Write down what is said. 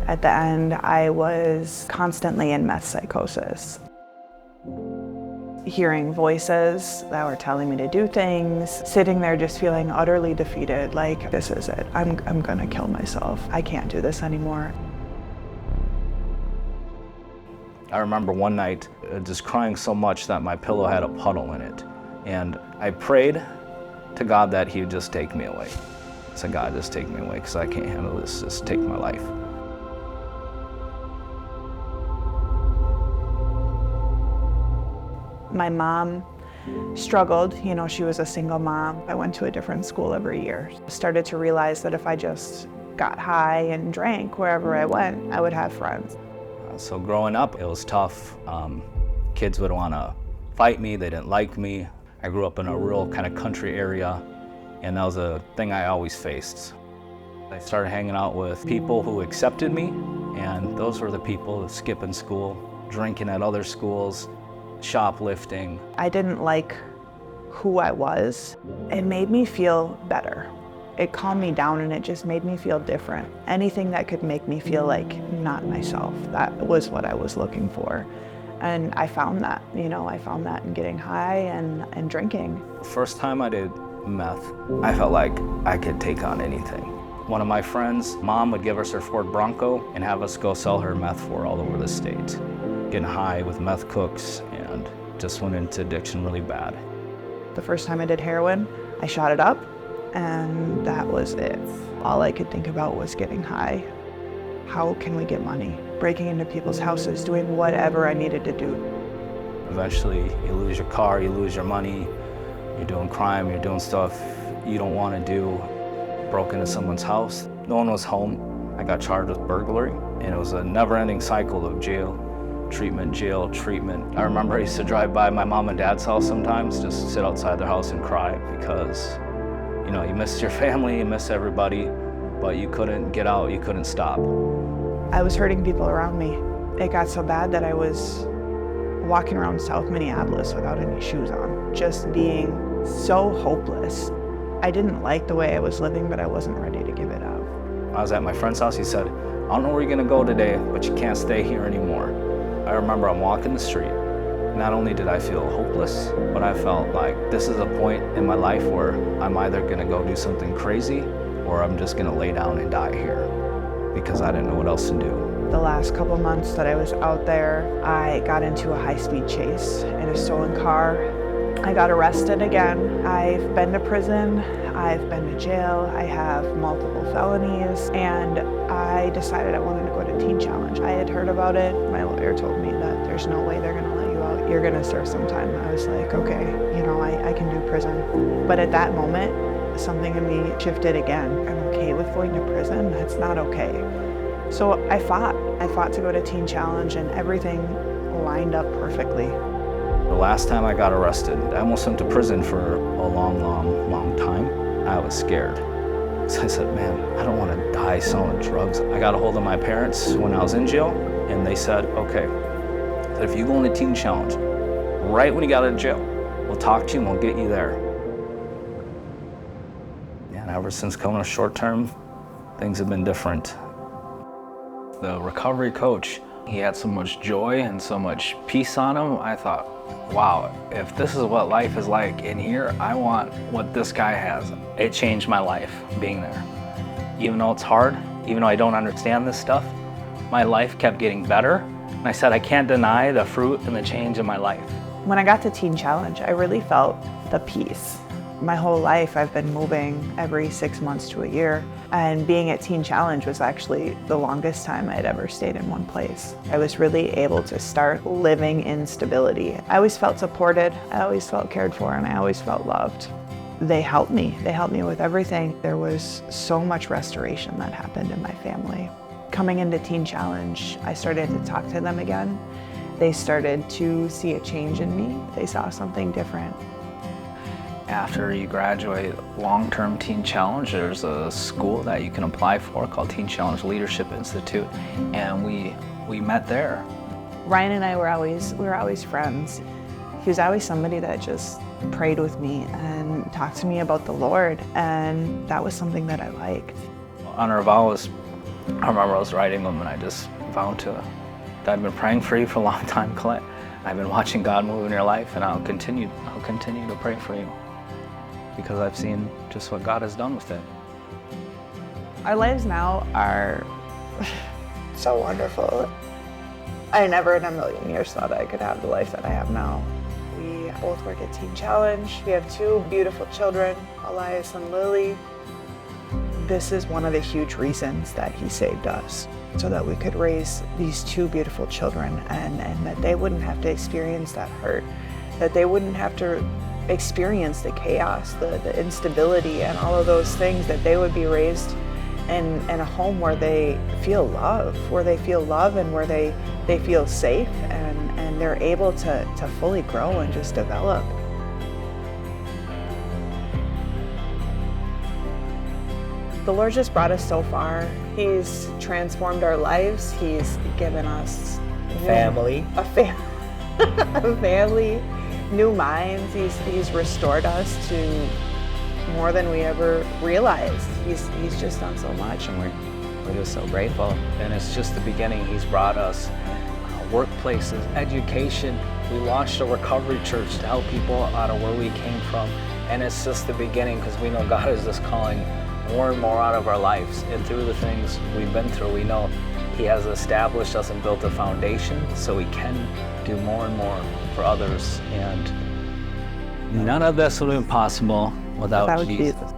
At the end, I was constantly in meth psychosis. Hearing voices that were telling me to do things, sitting there just feeling utterly defeated, like, this is it. I'm gonna kill myself. I can't do this anymore. I remember one night just crying so much that my pillow had a puddle in it. And I prayed to God that He would just take me away. I said, God, just take me away because I can't handle this. Just take my life. My mom struggled, she was a single mom. I went to a different school every year. Started to realize that if I just got high and drank wherever I went, I would have friends. So growing up, it was tough. Kids would want to fight me, they didn't like me. I grew up in a rural kind of country area, and that was a thing I always faced. I started hanging out with people who accepted me, and those were the people skipping school, drinking at other schools, shoplifting. I didn't like who I was. It made me feel better. It calmed me down and it just made me feel different. Anything that could make me feel like not myself, that was what I was looking for. And I found that, I found that in getting high and drinking. The first time I did meth, I felt like I could take on anything. One of my friends' mom would give us her Ford Bronco and have us go sell her meth for all over the state. Getting high with meth cooks and just went into addiction really bad. The first time I did heroin, I shot it up and that was it. All I could think about was getting high. How can we get money? Breaking into people's houses, doing whatever I needed to do. Eventually you lose your car, you lose your money, you're doing crime, you're doing stuff you don't want to do. Broke into someone's house, no one was home. I got charged with burglary and it was a never-ending cycle of jail, treatment. I remember I used to drive by my mom and dad's house sometimes, just sit outside their house and cry because, you miss your family, you miss everybody, but you couldn't get out, you couldn't stop. I was hurting people around me. It got so bad that I was walking around South Minneapolis without any shoes on, just being so hopeless. I didn't like the way I was living, but I wasn't ready to give it up. I was at my friend's house, he said, I don't know where you're gonna go today, but you can't stay here anymore. I remember I'm walking the street. Not only did I feel hopeless, but I felt like this is a point in my life where I'm either gonna go do something crazy or I'm just gonna lay down and die here because I didn't know what else to do. The last couple months that I was out there, I got into a high-speed chase in a stolen car. I got arrested again. I've been to prison, I've been to jail, I have multiple felonies, and I decided I wanted to go to Teen Challenge. I had heard about it. My lawyer told me that there's no way they're gonna let you out. You're gonna serve some time. I was like, okay, I can do prison. But at that moment, something in me shifted again. I'm okay with going to prison? That's not okay. So I fought. I fought to go to Teen Challenge and everything lined up perfectly. The last time I got arrested, I almost went to prison for a long time. I was scared. So I said, man, I don't want to die selling drugs. I got a hold of my parents when I was in jail, and they said, okay, if you go on a Teen Challenge, right when you got out of jail, we'll talk to you and we'll get you there. And ever since coming to short term, things have been different. The recovery coach, he had so much joy and so much peace on him. I thought, wow, if this is what life is like in here, I want what this guy has. It changed my life being there. Even though it's hard, even though I don't understand this stuff, my life kept getting better. And I said, I can't deny the fruit and the change in my life. When I got to Teen Challenge, I really felt the peace. My whole life, I've been moving every 6 months to a year, and being at Teen Challenge was actually the longest time I'd ever stayed in one place. I was really able to start living in stability. I always felt supported, I always felt cared for, and I always felt loved. They helped me with everything. There was so much restoration that happened in my family. Coming into Teen Challenge, I started to talk to them again. They started to see a change in me. They saw something different. After you graduate long-term Teen Challenge, there's a school that you can apply for called Teen Challenge Leadership Institute, and we met there. Ryan and I were always friends. He was always somebody that just prayed with me and talked to me about the Lord, and that was something that I liked. On our vows, I remember I was writing them and I just vowed to, that I've been praying for you for a long time, Collette. I've been watching God move in your life, and I'll continue to pray for you because I've seen just what God has done with it. Our lives now are so wonderful. I never in a million years thought I could have the life that I have now. We both work at Teen Challenge. We have 2 beautiful children, Elias and Lily. This is one of the huge reasons that he saved us, so that we could raise these 2 beautiful children and that they wouldn't have to experience that hurt, that they wouldn't have to experience the chaos, the instability, and all of those things, that they would be raised in a home where they feel love, and where they feel safe, and they're able to fully grow and just develop. The Lord just brought us so far. He's transformed our lives. He's given us Family. a family, new minds. He's restored us to more than we ever realized. He's just done so much, and we're just so grateful. And it's just the beginning. He's brought us workplaces, education. We launched a recovery church to help people out of where we came from. And it's just the beginning, because we know God is just calling more and more out of our lives. And through the things we've been through, we know He has established us and built a foundation so we can do more and more for others. And none of this would have been possible without Jesus.